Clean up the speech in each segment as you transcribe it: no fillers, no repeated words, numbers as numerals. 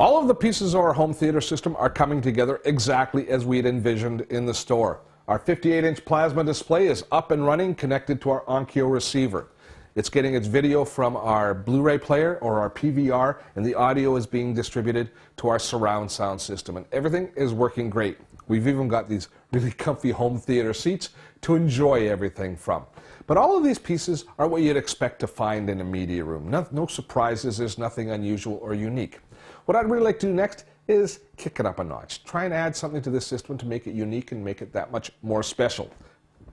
All of the pieces of our home theater system are coming together exactly as we had envisioned in the store. Our 58-inch plasma display is up and running, connected to our Onkyo receiver. It's getting its video from our Blu-ray player or our PVR, and the audio is being distributed to our surround sound system. And everything is working great. We've even got these really comfy home theater seats to enjoy everything from. But all of these pieces are what you'd expect to find in a media room. No surprises, there's nothing unusual or unique. What I'd really like to do next is kick it up a notch. Try and add something to this system to make it unique and make it that much more special.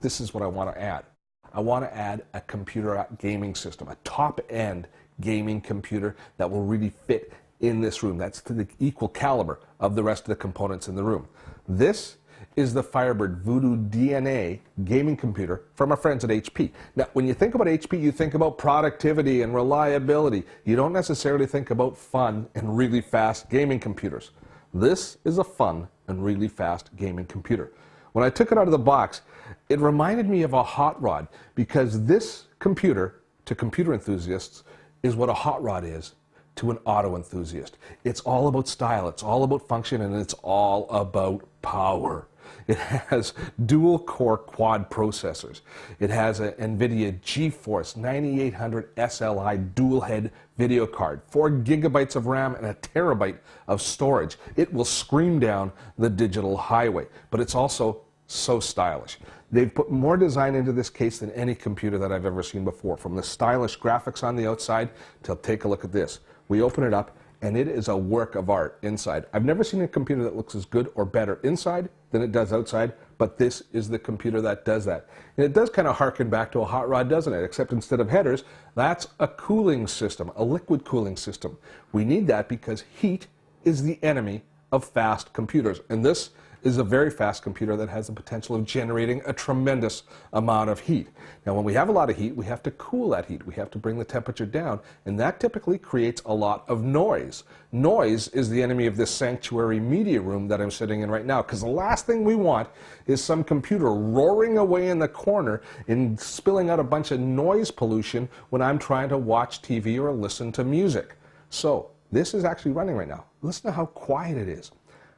This is what I want to add. I want to add a computer gaming system, a top-end gaming computer that will really fit in this room. That's to the equal caliber of the rest of the components in the room. This is the Firebird Voodoo DNA gaming computer from our friends at HP. Now, when you think about HP, you think about productivity and reliability. You don't necessarily think about fun and really fast gaming computers. This is a fun and really fast gaming computer. When I took it out of the box, it reminded me of a hot rod, because this computer, to computer enthusiasts, is what a hot rod is to an auto enthusiast. It's all about style, it's all about function, and it's all about power. It has dual-core quad processors. It has an NVIDIA GeForce 9800 SLI dual-head video card, 4 gigabytes of RAM, and a terabyte of storage. It will scream down the digital highway, but it's also so stylish. They've put more design into this case than any computer that I've ever seen before, from the stylish graphics on the outside to take a look at this. We open it up, and it is a work of art inside. I've never seen a computer that looks as good or better inside than it does outside, but this is the computer that does that. And it does kind of harken back to a hot rod, doesn't it? Except instead of headers, that's a cooling system, a liquid cooling system. We need that because heat is the enemy of fast computers. And this is a very fast computer that has the potential of generating a tremendous amount of heat. Now, when we have a lot of heat, we have to cool that heat. We have to bring the temperature down, and that typically creates a lot of noise. Noise is the enemy of this sanctuary media room that I'm sitting in right now, because the last thing we want is some computer roaring away in the corner and spilling out a bunch of noise pollution when I'm trying to watch TV or listen to music. So this is actually running right now. Listen to how quiet it is.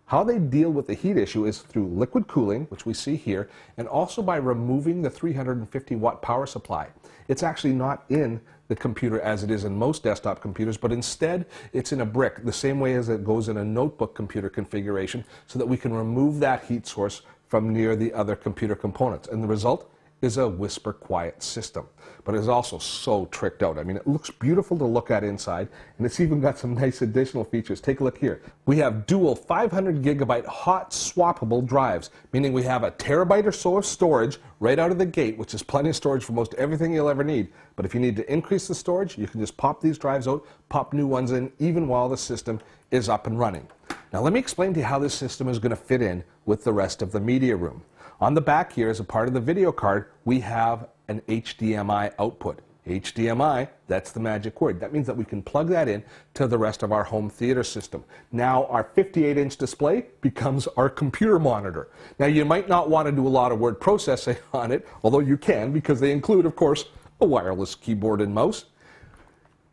How they deal with the heat issue is through liquid cooling, which we see here, and also by removing the 350-watt power supply. It's actually not in the computer as it is in most desktop computers, but instead it's in a brick, the same way as it goes in a notebook computer configuration, so that we can remove that heat source from near the other computer components. And the result is a whisper quiet system, but it's also so tricked out. I mean, it looks beautiful to look at inside, and it's even got some nice additional features. Take a look here. We have dual 500 gigabyte hot swappable drives, meaning we have a terabyte or so of storage right out of the gate, which is plenty of storage for most everything you'll ever need. But if you need to increase the storage, you can just pop these drives out, pop new ones in, even while the system is up and running. Now let me explain to you how this system is going to fit in with the rest of the media room. On the back here, as a part of the video card, we have an HDMI output. HDMI, that's the magic word. That means that we can plug that in to the rest of our home theater system. Now our 58-inch display becomes our computer monitor. Now you might not want to do a lot of word processing on it, although you can, because they include, of course, a wireless keyboard and mouse.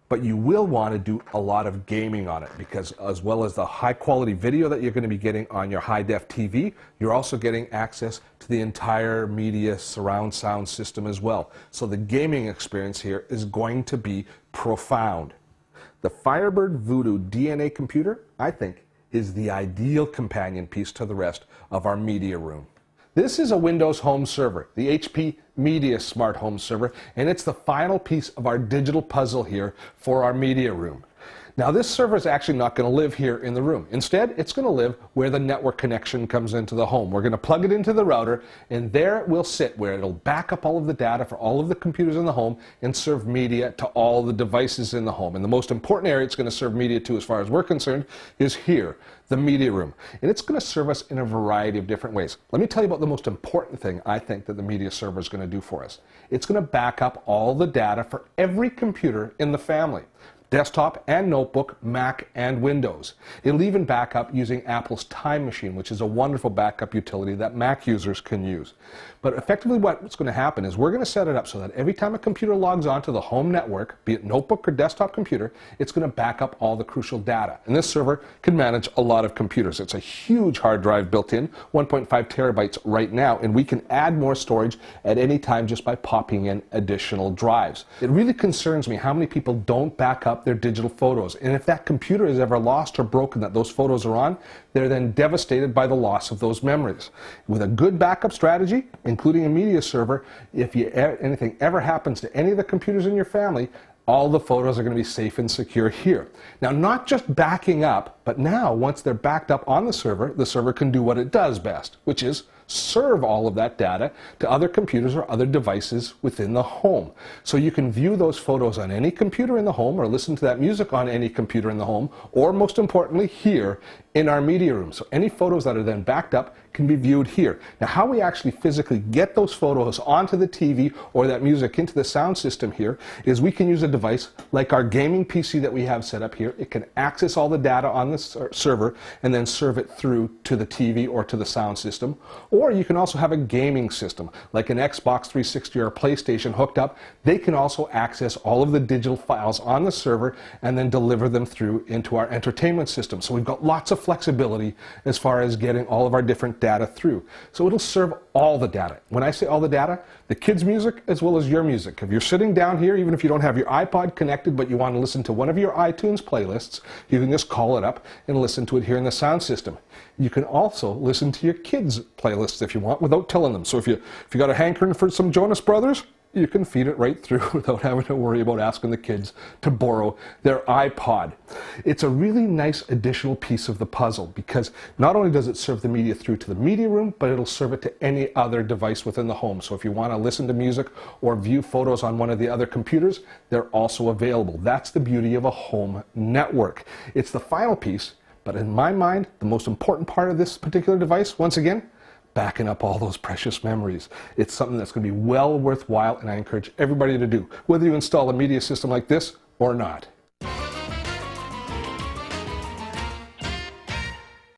But you will want to do a lot of gaming on it, because as well as the high quality video that you're going to be getting on your high def TV, you're also getting access to the entire media surround sound system as well. So the gaming experience here is going to be profound. The Firebird Voodoo DNA computer, I think, is the ideal companion piece to the rest of our media room. This is a Windows home server, the HP Media Smart Home Server, and it's the final piece of our digital puzzle here for our media room. Now this server is actually not going to live here in the room. Instead, it's going to live where the network connection comes into the home. We're going to plug it into the router, and there it will sit, where it'll back up all of the data for all of the computers in the home and serve media to all the devices in the home. And the most important area it's going to serve media to, as far as we're concerned, is here, the media room. And it's going to serve us in a variety of different ways. Let me tell you about the most important thing I think that the media server is going to do for us. It's going to back up all the data for every computer in the family. Desktop and notebook, Mac and Windows. It'll even back up using Apple's Time Machine, which is a wonderful backup utility that Mac users can use. But But effectively what's going to happen is we're going to set it up so that every time a computer logs onto the home network, be it notebook or desktop computer, it's going to back up all the crucial data. And this server can manage a lot of computers. It's a huge hard drive built in, 1.5 terabytes right now, and we can add more storage at any time just by popping in additional drives. It really concerns me how many people don't back up their digital photos. And if that computer is ever lost or broken that those photos are on, they're then devastated by the loss of those memories. With a good backup strategy, including a media server, if anything ever happens to any of the computers in your family, all the photos are going to be safe and secure here. Now, not just backing up, but now once they're backed up on the server can do what it does best, which is serve all of that data to other computers or other devices within the home. So you can view those photos on any computer in the home or listen to that music on any computer in the home, or most importantly here in our media room. So any photos that are then backed up can be viewed here. Now, how we actually physically get those photos onto the TV or that music into the sound system here is we can use a device like our gaming PC that we have set up here. It can access all the data on the server and then serve it through to the TV or to the sound system. Or you can also have a gaming system like an Xbox 360 or a PlayStation hooked up. They can also access all of the digital files on the server and then deliver them through into our entertainment system. So we've got lots of flexibility as far as getting all of our different data through. So it'll serve all the data. When I say all the data, the kids' music as well as your music. If you're sitting down here, even if you don't have your iPod connected but you want to listen to one of your iTunes playlists, you can just call it up and listen to it here in the sound system. You can also listen to your kids' playlists if you want without telling them. So if you got a hankering for some Jonas Brothers, you can feed it right through without having to worry about asking the kids to borrow their iPod. It's a really nice additional piece of the puzzle because not only does it serve the media through to the media room, but it'll serve it to any other device within the home. So if you want to listen to music or view photos on one of the other computers, they're also available. That's the beauty of a home network. It's the final piece, but in my mind, the most important part of this particular device, once again, backing up all those precious memories. It's something that's going to be well worthwhile, and I encourage everybody to do, whether you install a media system like this or not.